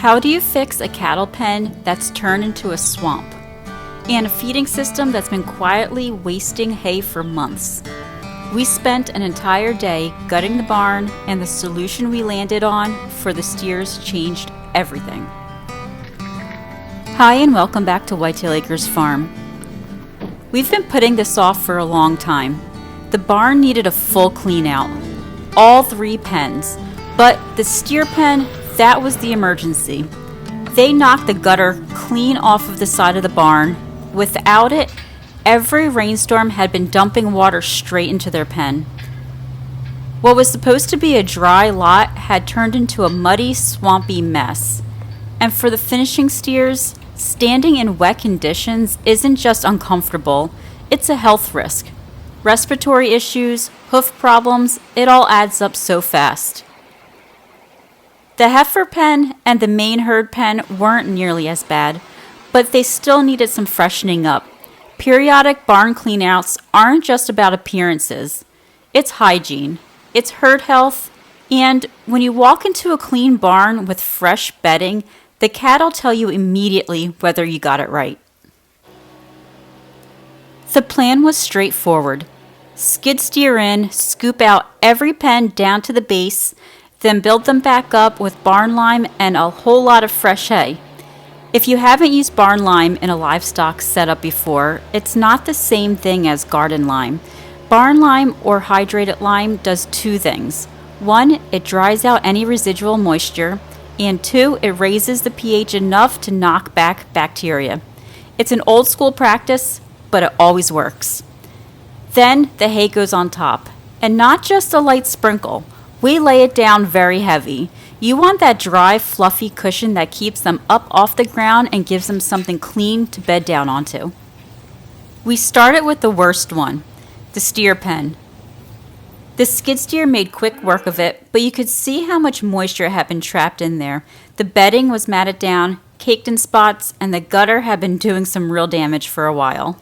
How do you fix a cattle pen that's turned into a swamp? And a feeding system that's been quietly wasting hay for months? We spent an entire day gutting the barn, and the solution we landed on for the steers changed everything. Hi, and welcome back to Whitetail Acres Farm. We've been putting this off for a long time. The barn needed a full clean out, all 3 pens, but the steer pen, that was the emergency. They knocked the gutter clean off of the side of the barn. Without it, every rainstorm had been dumping water straight into their pen. What was supposed to be a dry lot had turned into a muddy, swampy mess. And for the finishing steers, standing in wet conditions isn't just uncomfortable, it's a health risk. Respiratory issues, hoof problems, it all adds up so fast. The heifer pen and the main herd pen weren't nearly as bad, but they still needed some freshening up. Periodic barn cleanouts aren't just about appearances. It's hygiene, it's herd health, and when you walk into a clean barn with fresh bedding, the cattle tell you immediately whether you got it right. The plan was straightforward. Skid steer in, scoop out every pen down to the base, then build them back up with barn lime and a whole lot of fresh hay. If you haven't used barn lime in a livestock setup before, it's not the same thing as garden lime. Barn lime or hydrated lime does 2 things. 1, it dries out any residual moisture, and 2, it raises the pH enough to knock back bacteria. It's an old school practice, but it always works. Then the hay goes on top, and not just a light sprinkle. We lay it down very heavy. You want that dry, fluffy cushion that keeps them up off the ground and gives them something clean to bed down onto. We started with the worst one, the steer pen. The skid steer made quick work of it, but you could see how much moisture had been trapped in there. The bedding was matted down, caked in spots, and the gutter had been doing some real damage for a while.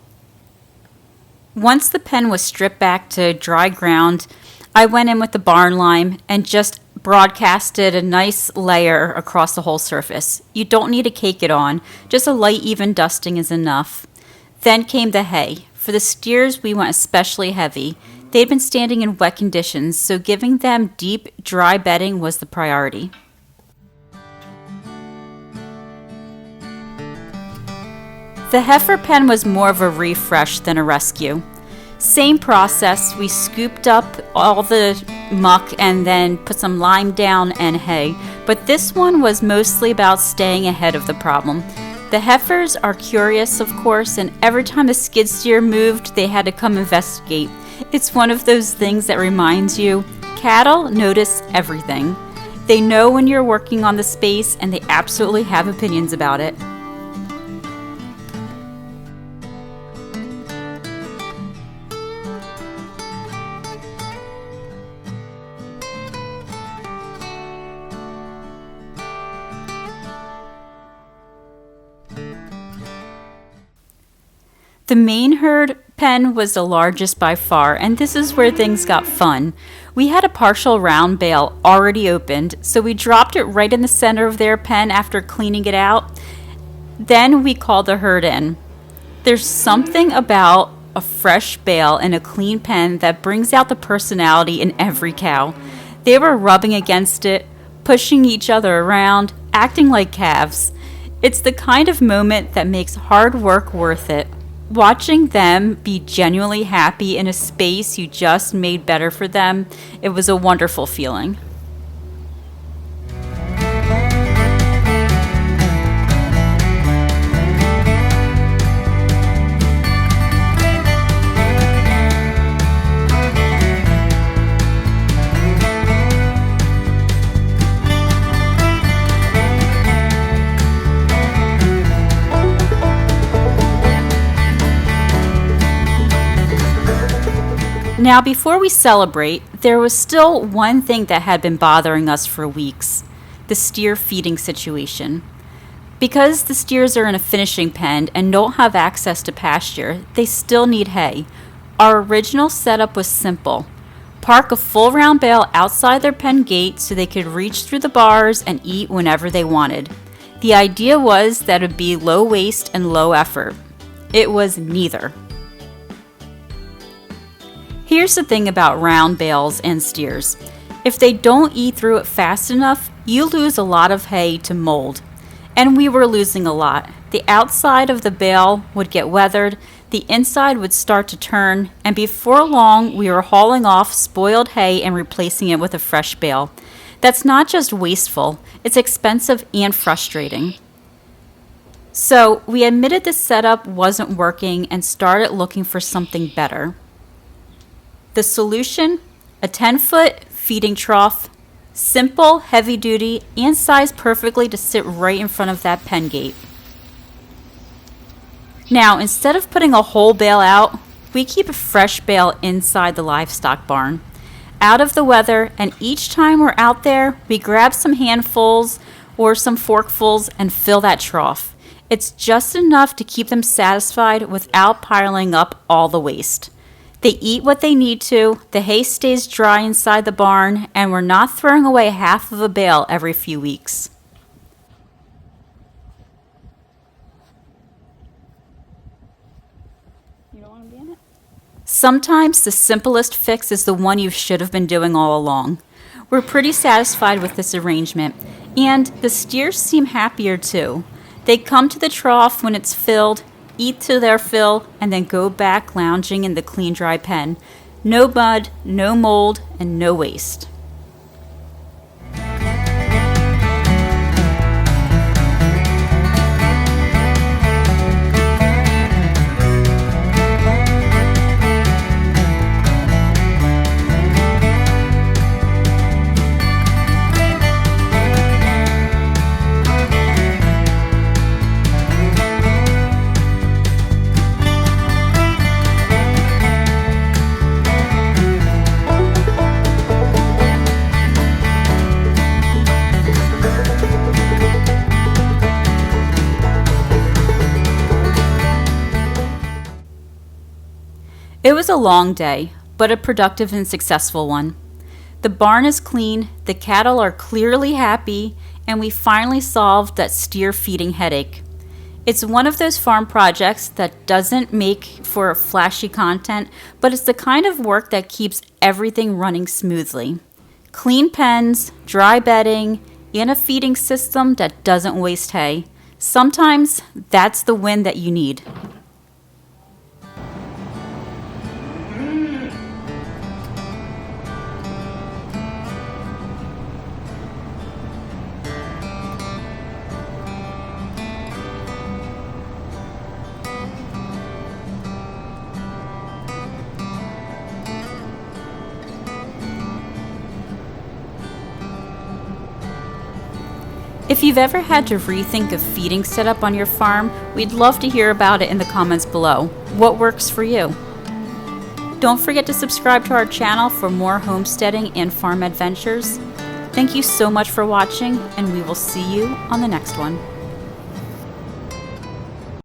Once the pen was stripped back to dry ground, I went in with the barn lime and just broadcasted a nice layer across the whole surface. You don't need to cake it on, just a light even dusting is enough. Then came the hay. For the steers, we went especially heavy. They'd been standing in wet conditions, so giving them deep, dry bedding was the priority. The heifer pen was more of a refresh than a rescue. Same process, we scooped up all the muck and then put some lime down and hay, but this one was mostly about staying ahead of the problem. The heifers are curious, of course, and every time the skid steer moved, they had to come investigate. It's one of those things that reminds you, cattle notice everything. They know when you're working on the space, and they absolutely have opinions about it. The main herd pen was the largest by far, and this is where things got fun. We had a partial round bale already opened, so we dropped it right in the center of their pen after cleaning it out. Then we called the herd in. There's something about a fresh bale in a clean pen that brings out the personality in every cow. They were rubbing against it, pushing each other around, acting like calves. It's the kind of moment that makes hard work worth it. Watching them be genuinely happy in a space you just made better for them, it was a wonderful feeling. Now, before we celebrate, there was still one thing that had been bothering us for weeks, the steer feeding situation. Because the steers are in a finishing pen and don't have access to pasture, they still need hay. Our original setup was simple. Park a full round bale outside their pen gate so they could reach through the bars and eat whenever they wanted. The idea was that it would be low waste and low effort. It was neither. Here's the thing about round bales and steers. If they don't eat through it fast enough, you lose a lot of hay to mold. And we were losing a lot. The outside of the bale would get weathered, the inside would start to turn, and before long we were hauling off spoiled hay and replacing it with a fresh bale. That's not just wasteful, it's expensive and frustrating. So we admitted the setup wasn't working and started looking for something better. The solution? A 10-foot feeding trough, simple, heavy duty, and sized perfectly to sit right in front of that pen gate. Now, instead of putting a whole bale out, we keep a fresh bale inside the livestock barn, out of the weather, and each time we're out there, we grab some handfuls or some forkfuls and fill that trough. It's just enough to keep them satisfied without piling up all the waste. They eat what they need to, the hay stays dry inside the barn, and we're not throwing away half of a bale every few weeks. Sometimes the simplest fix is the one you should have been doing all along. We're pretty satisfied with this arrangement, and the steers seem happier too. They come to the trough when it's filled, eat to their fill, and then go back lounging in the clean, dry pen. No mud, no mold, and no waste. It was a long day, but a productive and successful one. The barn is clean, the cattle are clearly happy, and we finally solved that steer feeding headache. It's one of those farm projects that doesn't make for flashy content, but it's the kind of work that keeps everything running smoothly. Clean pens, dry bedding, and a feeding system that doesn't waste hay. Sometimes that's the win that you need. If you've ever had to rethink a feeding setup on your farm, we'd love to hear about it in the comments below. What works for you? Don't forget to subscribe to our channel for more homesteading and farm adventures. Thank you so much for watching, and we will see you on the next one.